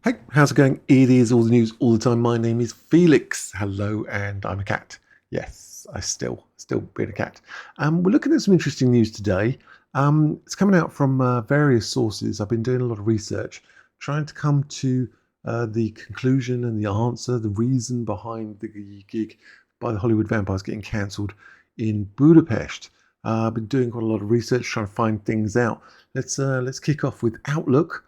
Hey, how's it going? It is all the news all the time. My name is Felix. Hello, and I'm a cat. Yes, I still being a cat. We're looking at some interesting news today. It's coming out from various sources. I've been doing a lot of research, trying to come to the conclusion and the answer, the reason behind the gig by the Hollywood Vampires getting cancelled in Budapest. I've been doing quite a lot of research, trying to find things out. Let's kick off with Outlook.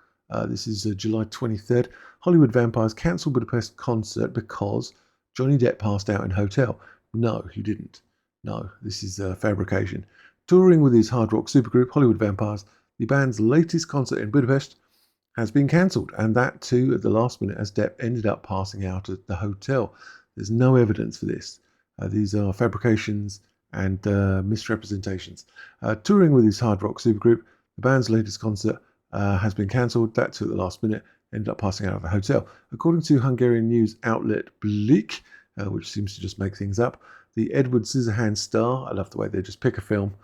This is July 23rd. Hollywood Vampires cancelled Budapest concert because Johnny Depp passed out in hotel. No, he didn't. No, this is a fabrication. Touring with his hard rock supergroup, Hollywood Vampires, the band's latest concert in Budapest has been cancelled, and that too at the last minute as Depp ended up passing out at the hotel. There's no evidence for this. These are fabrications and misrepresentations. Touring with his hard rock supergroup, the band's latest concert has been cancelled. That too at the last minute, ended up passing out of the hotel. According to Hungarian news outlet Blik, which seems to just make things up, the Edward Scissorhands star, I love the way they just pick a film,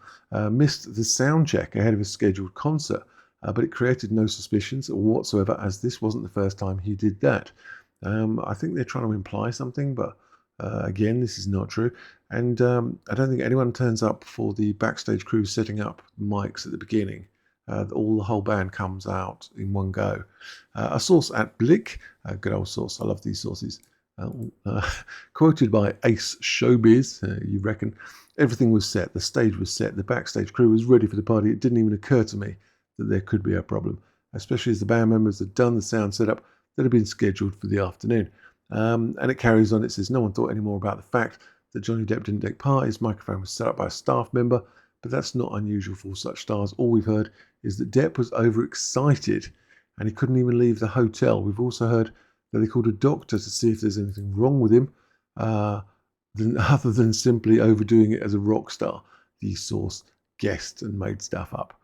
missed the sound check ahead of his scheduled concert, but it created no suspicions whatsoever, as this wasn't the first time he did that. I think they're trying to imply something, but again, this is not true. And I don't think anyone turns up for the backstage crew setting up mics at the beginning. The whole band comes out in one go. A source at Blik, a good old source, I love these sources, quoted by Ace Showbiz, you reckon, everything was set, the stage was set, the backstage crew was ready for the party. It didn't even occur to me that there could be a problem, especially as the band members had done the sound setup that had been scheduled for the afternoon. And it carries on, it says, no one thought any more about the fact that Johnny Depp didn't take part. His microphone was set up by a staff member, but that's not unusual for such stars. All we've heard is that Depp was overexcited and he couldn't even leave the hotel. We've also heard that they called a doctor to see if there's anything wrong with him, other than simply overdoing it as a rock star. The source guessed and made stuff up.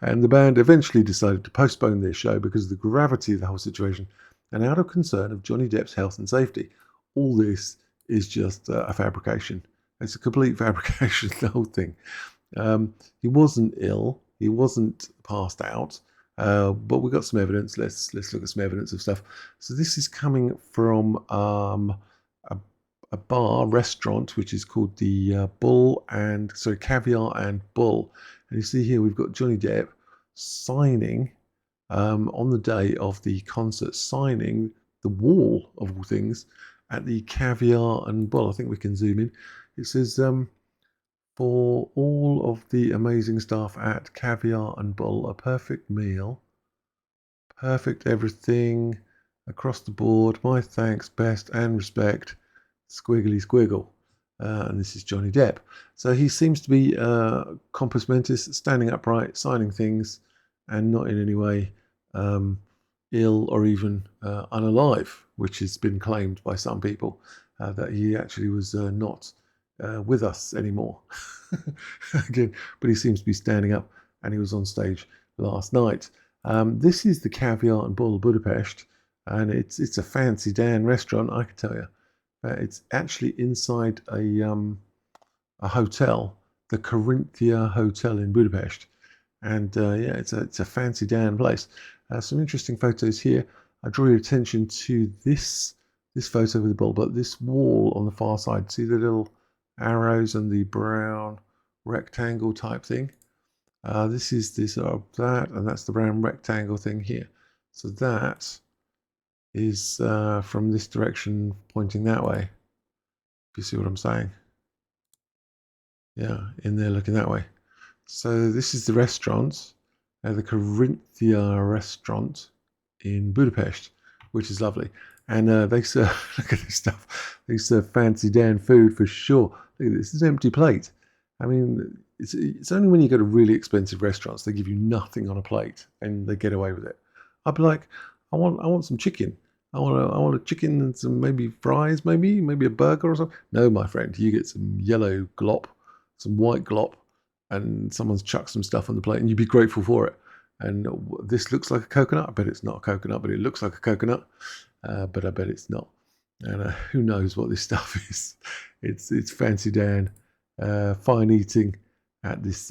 And the band eventually decided to postpone their show because of the gravity of the whole situation and out of concern of Johnny Depp's health and safety. All this is just a fabrication. It's a complete fabrication, the whole thing. He wasn't ill. He wasn't passed out. But we got some evidence. Let's look at some evidence of stuff. So this is coming from a restaurant, which is called the Caviar and Bull. And you see here we've got Johnny Depp signing on the day of the concert, signing the wall of all things at the Caviar and Bull. I think we can zoom in. It says, for all of the amazing staff at Caviar and Bull, a perfect meal, perfect everything across the board. My thanks, best and respect, squiggly squiggle. And this is Johnny Depp. So he seems to be compos mentis, standing upright, signing things, and not in any way ill or even unalive, which has been claimed by some people that he actually was not with us anymore. Again, but he seems to be standing up, and he was on stage last night. This is the Caviar and Bull Budapest, and it's a fancy Dan restaurant, I can tell you. It's actually inside a hotel, the Corinthia Hotel in Budapest, and yeah, it's a fancy Dan place. Some interesting photos here. I draw your attention to this photo with the bull, but this wall on the far side. See the little arrows and the brown rectangle type thing. This is that, and that's the brown rectangle thing here. So that is from this direction pointing that way. If you see what I'm saying. Yeah, in there looking that way. So this is the restaurant, the Corinthia restaurant in Budapest, which is lovely. And they serve, look at this stuff, they serve fancy Dan food for sure. Look at this, it's an empty plate. I mean, it's only when you go to really expensive restaurants, they give you nothing on a plate and they get away with it. I'd be like, I want some chicken. I want a chicken and some maybe fries, maybe a burger or something. No, my friend, you get some yellow glop, some white glop, and someone's chucked some stuff on the plate and you'd be grateful for it. And this looks like a coconut. I bet it's not a coconut, but it looks like a coconut. But I bet it's not. And who knows what this stuff is? It's fancy Dan, fine eating at this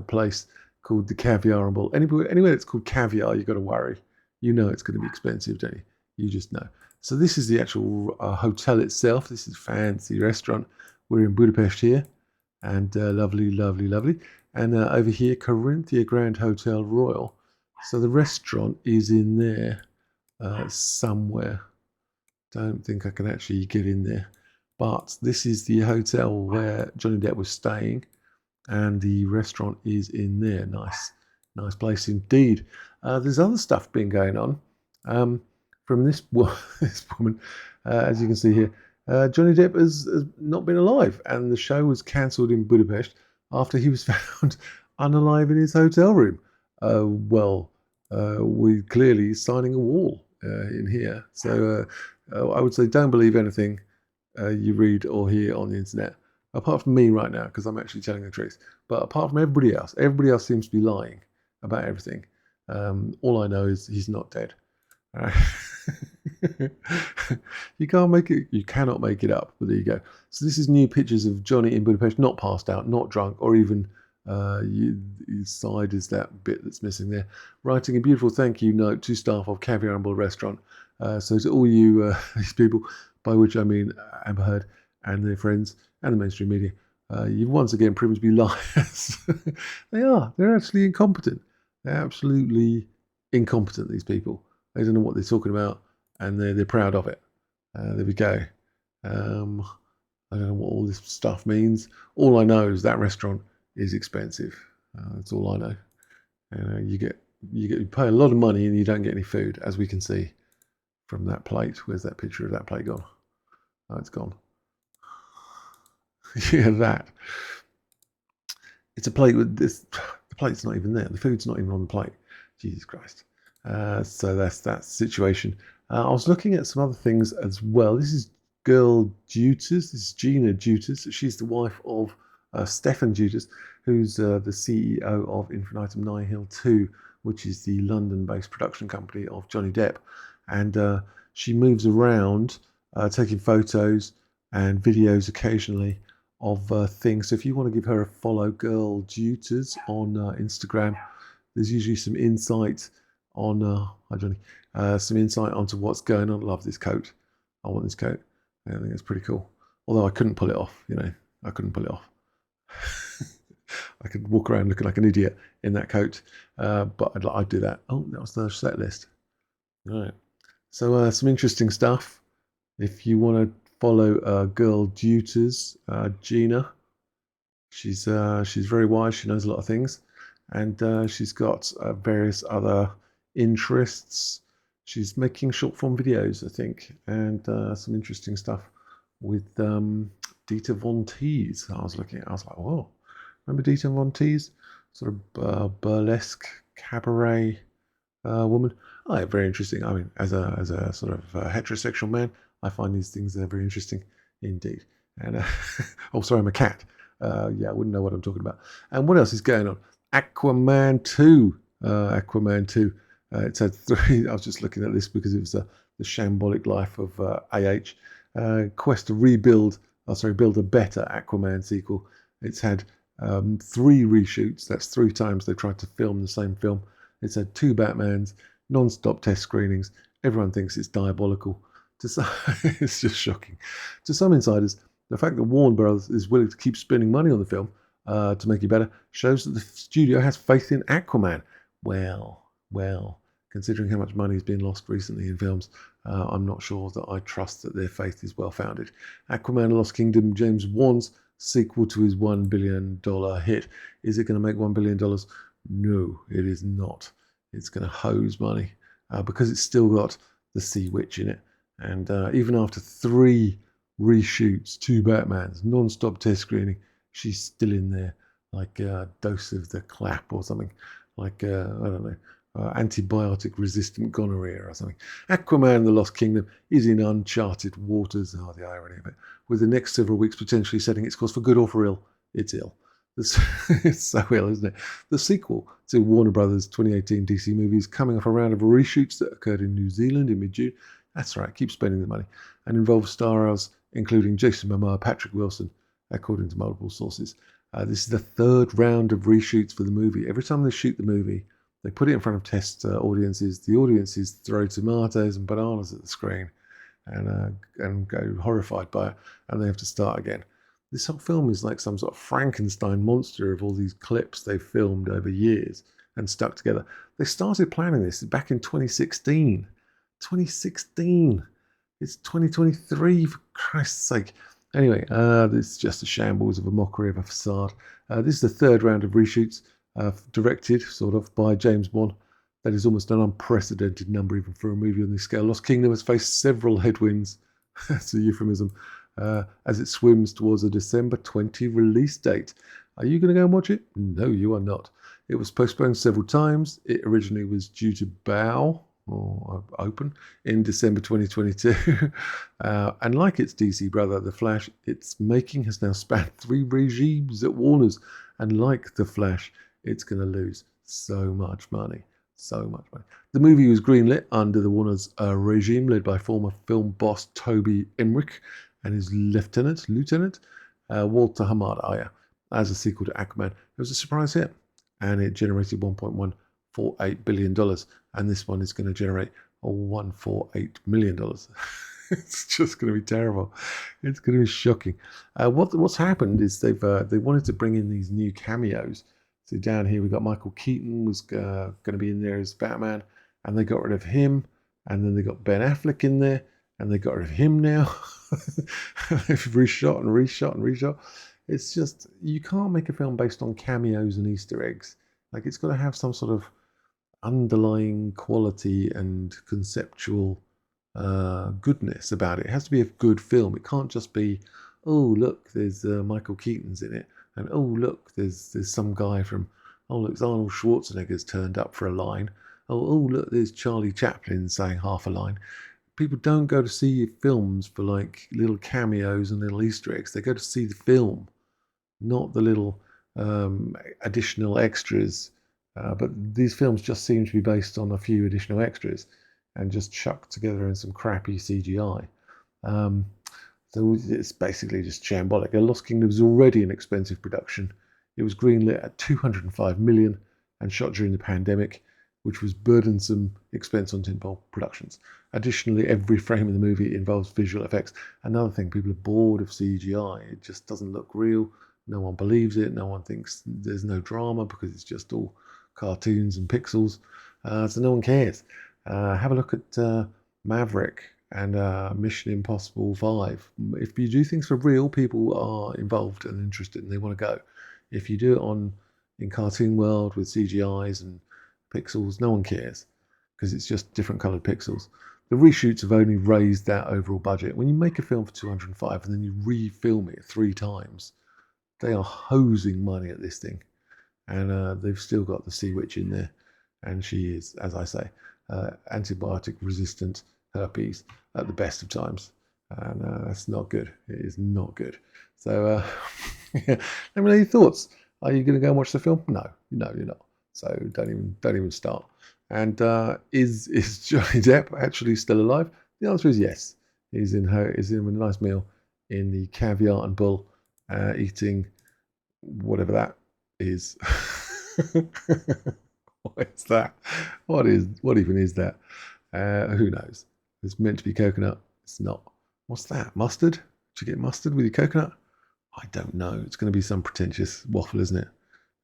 place. called the Caviar and Ball. Anywhere that's called Caviar, you've got to worry. You know it's going to be expensive, don't you? You just know. So this is the actual hotel itself. This is a fancy restaurant. We're in Budapest here, and lovely, lovely, lovely. And over here, Corinthia Grand Hotel Royal. So the restaurant is in there somewhere. Don't think I can actually get in there. But this is the hotel where Johnny Depp was staying, and the restaurant is in there. Nice, nice place indeed. There's other stuff been going on from this woman, as you can see here. Johnny Depp has not been alive, and the show was cancelled in Budapest after he was found unalive in his hotel room. We're clearly signing a wall in here. So I would say don't believe anything you read or hear on the internet, apart from me right now, because I'm actually telling the truth. But apart from everybody else seems to be lying about everything. All I know is he's not dead. You cannot make it up, but there you go. So this is new pictures of Johnny in Budapest, not passed out, not drunk, or even his side is that bit that's missing there. Writing a beautiful thank you note to staff of Caviar and Ball Restaurant. So to all you these people, by which I mean Amber Heard and their friends and the mainstream media, you've once again proven to be liars. They are. They're actually incompetent. They're absolutely incompetent, these people. They don't know what they're talking about, and they're proud of it. There we go. I don't know what all this stuff means. All I know is that restaurant is expensive. That's all I know. You pay a lot of money and you don't get any food, as we can see from that plate. Where's that picture of that plate gone? Oh, it's gone. Yeah, that. It's a plate with this. The plate's not even there. The food's not even on the plate. Jesus Christ. So that's that situation. I was looking at some other things as well. This is Girl Juters. This is Gina Juters. She's the wife of Stefan Juters, who's the CEO of Infinitum Nihil 2, which is the London-based production company of Johnny Depp. And she moves around taking photos and videos occasionally of things. So if you want to give her a follow, Girl Juters on Instagram, there's usually some insight on hi Johnny, some insight onto what's going on. I love this coat. I want this coat. I think it's pretty cool. Although I couldn't pull it off, I couldn't pull it off. I could walk around looking like an idiot in that coat, but I'd do that. Oh, that was the set list. All right. So some interesting stuff. If you want to follow Girl Juters, Gina, she's very wise. She knows a lot of things, and she's got various other interests. She's making short form videos, I think, and some interesting stuff with Dieter Von Teese. I was like, whoa, remember Dieter Von Teese? Sort of burlesque cabaret woman. Oh, yeah, very interesting. I mean, as a sort of heterosexual man, I find these things very interesting indeed. And oh, sorry, I'm a cat. Yeah, I wouldn't know what I'm talking about. And what else is going on? Aquaman 2. Aquaman 2. It's had 3. I was just looking at this because it was the shambolic life of AH. Quest to build a better Aquaman sequel. It's had 3 reshoots. That's 3 times they tried to film the same film. It's had 2 Batmans, non-stop test screenings. Everyone thinks it's diabolical. It's just shocking. To some insiders, the fact that Warner Bros. Is willing to keep spending money on the film to make it better shows that the studio has faith in Aquaman. Well, considering how much money has been lost recently in films, I'm not sure that I trust that their faith is well founded. Aquaman Lost Kingdom, James Wan's sequel to his $1 billion hit. Is it going to make $1 billion? No, it is not. It's going to hose money because it's still got the Sea Witch in it. And even after 3 reshoots, 2 Batmans, non-stop test screening, she's still in there like a dose of the clap or something. Like, I don't know, antibiotic-resistant gonorrhea or something. Aquaman, The Lost Kingdom is in uncharted waters. Oh, the irony of it. With the next several weeks potentially setting its course for good or for ill. It's ill. It's so ill, isn't it? The sequel to Warner Brothers' 2018 DC movies coming off a round of reshoots that occurred in New Zealand in mid-June. That's right, keep spending the money. And involves stars including Jason Momoa, Patrick Wilson, according to multiple sources. This is the third round of reshoots for the movie. Every time they shoot the movie, they put it in front of test audiences. The audiences throw tomatoes and bananas at the screen and go horrified by it, and they have to start again. This whole film is like some sort of Frankenstein monster of all these clips they've filmed over years and stuck together. They started planning this back in 2016. 2016. It's 2023, for Christ's sake. Anyway, this is just a shambles of a mockery of a facade. This is the third round of reshoots, directed, sort of, by James Bond. That is almost an unprecedented number, even for a movie on this scale. Lost Kingdom has faced several headwinds, that's a euphemism, as it swims towards a December 20 release date. Are you going to go and watch it? No, you are not. It was postponed several times. It originally was due to bow, or open, in December 2022. And like its DC brother, The Flash, its making has now spanned 3 regimes at Warner's. And like The Flash, it's going to lose so much money. So much money. The movie was greenlit under the Warner's regime, led by former film boss Toby Emmerich and his lieutenant, Walter Hamada, as a sequel to Aquaman. It was a surprise hit, and it generated $1.148 billion. And this one is going to generate $148 million. It's just going to be terrible. It's going to be shocking. What's happened is they wanted to bring in these new cameos. So down here we've got Michael Keaton was going to be in there as Batman, and they got rid of him. And then they got Ben Affleck in there, and they got rid of him now. They've reshot and reshot and reshot. It's just, you can't make a film based on cameos and Easter eggs. Like, it's got to have some sort of underlying quality and conceptual goodness about it. It has to be a good film. It can't just be, oh look, there's Michael Keaton's in it, and oh look, there's some guy from, oh look, Arnold Schwarzenegger's turned up for a line. Oh look, there's Charlie Chaplin saying half a line. People don't go to see films for like little cameos and little Easter eggs. They go to see the film, not the little additional extras. But these films just seem to be based on a few additional extras and just chucked together in some crappy CGI. So it's basically just shambolic. Lost Kingdom was already an expensive production. It was greenlit at $205 million and shot during the pandemic, which was burdensome expense on tentpole productions. Additionally, every frame of the movie involves visual effects. Another thing, people are bored of CGI. It just doesn't look real. No one believes it. No one thinks there's no drama because it's just all cartoons and pixels. So no one cares. Have a look at Maverick and Mission Impossible 5. If you do things for real, people are involved and interested and they want to go. If you do it in cartoon world with CGIs and pixels, no one cares because it's just different coloured pixels. The reshoots have only raised that overall budget. When you make a film for 205 and then you re-film it 3 times, they are hosing money at this thing. And they've still got the Sea Witch in there. And she is, as I say, antibiotic resistant herpes at the best of times. And that's not good. It is not good. So yeah. Let me know your thoughts. Are you going to go and watch the film? No, you're not. So don't even start. And is Johnny Depp actually still alive? The answer is yes. He's in a nice meal in the Caviar and Bull, eating whatever that is. What is that? What even is that? Who knows? It's meant to be coconut. It's not. What's that? Mustard? Did you get mustard with your coconut? I don't know. It's going to be some pretentious waffle, isn't it?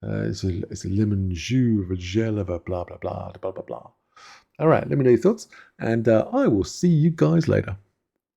It's a lemon jus of a gel of a blah blah blah blah blah blah. All right, let me know your thoughts, and I will see you guys later.